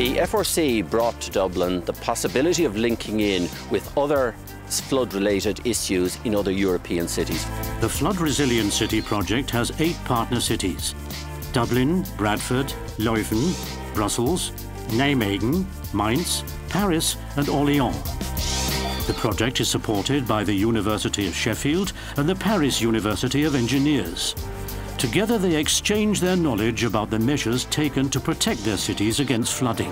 The FRC brought to Dublin the possibility of linking in with other flood-related issues in other European cities. The FloodResilienCity project has 8 partner cities: Dublin, Bradford, Leuven, Brussels, Nijmegen, Mainz, Paris and Orléans. The project is supported by the University of Sheffield and the Paris University of Engineers. Together they exchange their knowledge about the measures taken to protect their cities against flooding.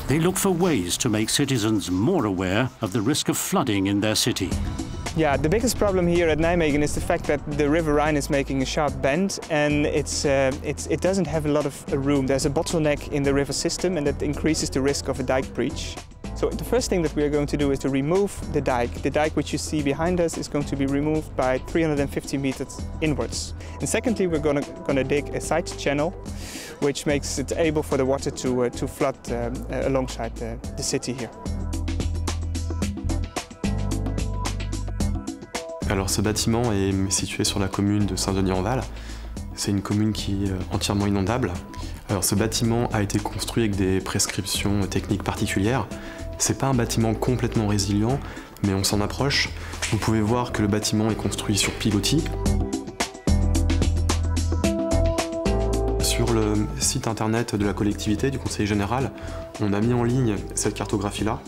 They look for ways to make citizens more aware of the risk of flooding in their city. Yeah, the biggest problem here at Nijmegen is the fact that the River Rhine is making a sharp bend and it doesn't have a lot of room. There's a bottleneck in the river system and that increases the risk of a dike breach. So the first thing that we are going to do is to remove the dike. The dike which you see behind us is going to be removed by 350 meters inwards. And secondly, we're going to dig a side channel which makes it able for the water to flood alongside the city here. Alors ce bâtiment est situé sur la commune de Saint-Denis-en-Val. C'est une commune qui est entièrement inondable. Alors ce bâtiment a été construit avec des prescriptions techniques particulières. C'est pas un bâtiment complètement résilient, mais on s'en approche. Vous pouvez voir que le bâtiment est construit sur pilotis. Sur le site internet de la collectivité, du Conseil général, on a mis en ligne cette cartographie-là.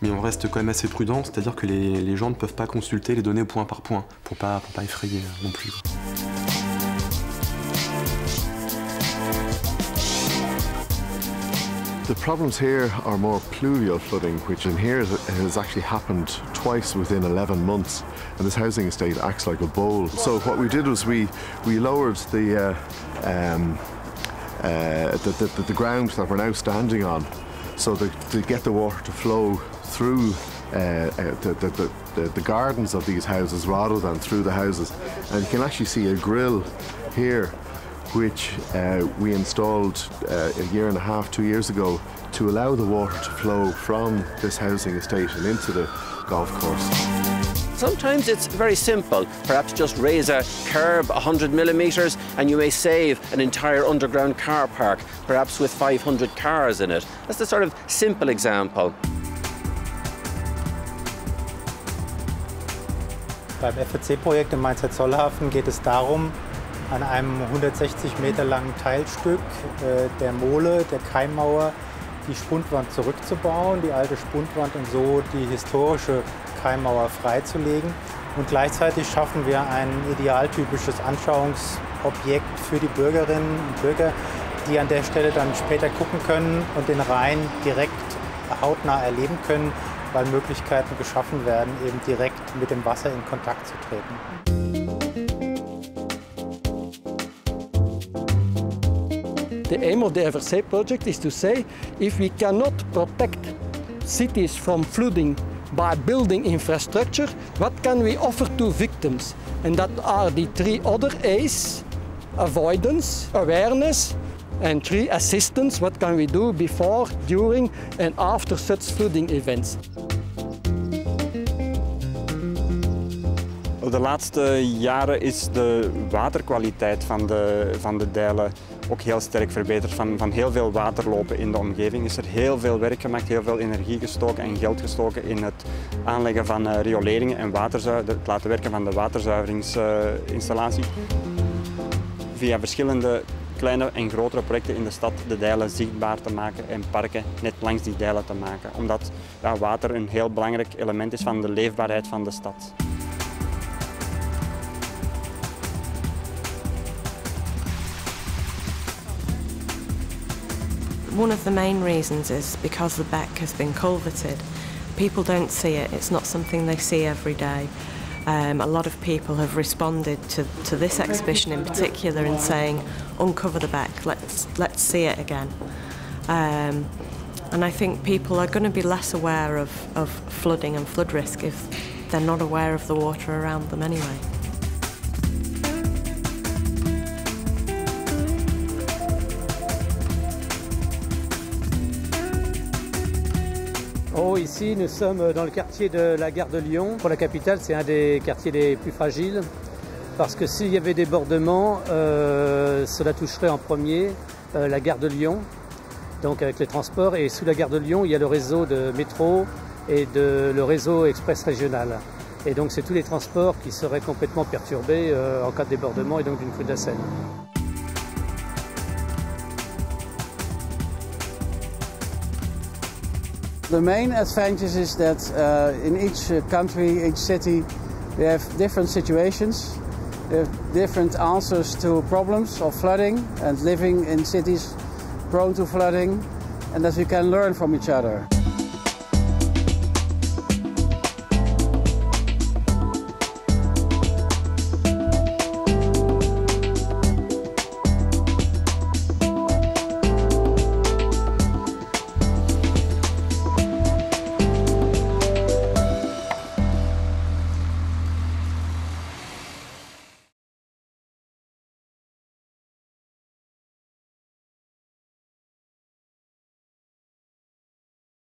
Mais on reste quand même assez prudent, c'est-à-dire que les gens ne peuvent pas consulter les données point par point, pour pas effrayer non plus. The problems here are more pluvial flooding, which in here has actually happened twice within 11 months, and this housing estate acts like a bowl. So what we did was we lowered the ground that we're now standing on, so to get the water to flow through the gardens of these houses rather than through the houses. And you can actually see a grill here which we installed a year and a half, 2 years ago to allow the water to flow from this housing estate and into the golf course. Sometimes it's very simple. Perhaps just raise a curb 100 millimeters and you may save an entire underground car park, perhaps with 500 cars in it. That's the sort of simple example. Beim FRC-Projekt im Mainzer Zollhafen geht es darum, an einem 160 Meter langen Teilstück der Mole, der Keimmauer, die Spundwand zurückzubauen, die alte Spundwand, und so die historische Keimmauer freizulegen. Und gleichzeitig schaffen wir ein idealtypisches Anschauungsobjekt für die Bürgerinnen und Bürger, die an der Stelle dann später gucken können und den Rhein direkt hautnah erleben können, weil Möglichkeiten geschaffen werden, eben direkt mit dem Wasser in Kontakt zu treten. The aim of the FRC project is to say, if we cannot protect cities from flooding by building infrastructure, what can we offer to victims? And that are the 3 other A's: avoidance, awareness, and 3, assistance. What can we do before, during and after such flooding events? De laatste jaren is de waterkwaliteit van de dijlen ook heel sterk verbeterd. Van heel veel waterlopen in de omgeving is er heel veel werk gemaakt, heel veel energie gestoken en geld gestoken in het aanleggen van rioleringen en het laten werken van de waterzuiveringsinstallatie. Via verschillende kleine en grotere projecten in de stad de dijlen zichtbaar te maken en parken net langs die dijlen te maken. Omdat water een heel belangrijk element is van de leefbaarheid van de stad. One of the main reasons is because the beck has been culverted. People don't see it, it's not something they see every day. A lot of people have responded to this exhibition in particular in saying, uncover the beck, let's see it again. And I think people are going to be less aware of flooding and flood risk if they're not aware of the water around them anyway. Oh, ici, nous sommes dans le quartier de la gare de Lyon. Pour la capitale, c'est un des quartiers les plus fragiles parce que s'il y avait débordement, cela toucherait en premier la gare de Lyon. donc avec les transports. Et sous la gare de Lyon, il y a le réseau de métro et le réseau express régional. Et donc c'est tous les transports qui seraient complètement perturbés en cas de débordement et donc d'une crue de la Seine. The main advantage is that in each country, each city, we have different situations, we have different answers to problems of flooding and living in cities prone to flooding, and that we can learn from each other.